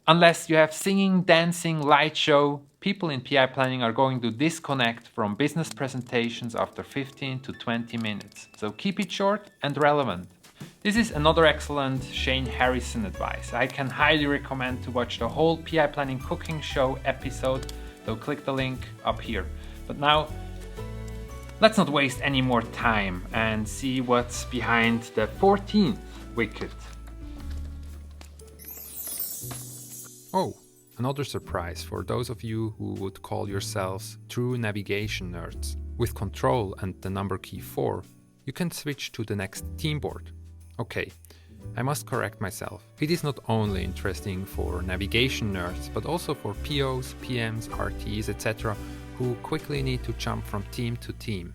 Unless you have singing, dancing, light show, people in PI planning are going to disconnect from business presentations after 15 to 20 minutes. So keep it short and relevant. This is another excellent Shane Harrison advice. I can highly recommend to watch the whole PI planning cooking show episode, so click the link up here. But now, let's not waste any more time and see what's behind the 14th wicket. Oh, another surprise for those of you who would call yourselves true navigation nerds. With Control and the number key 4, you can switch to the next team board. Okay, I must correct myself. It is not only interesting for navigation nerds, but also for POs, PMs, RTs, etc., who quickly need to jump from team to team.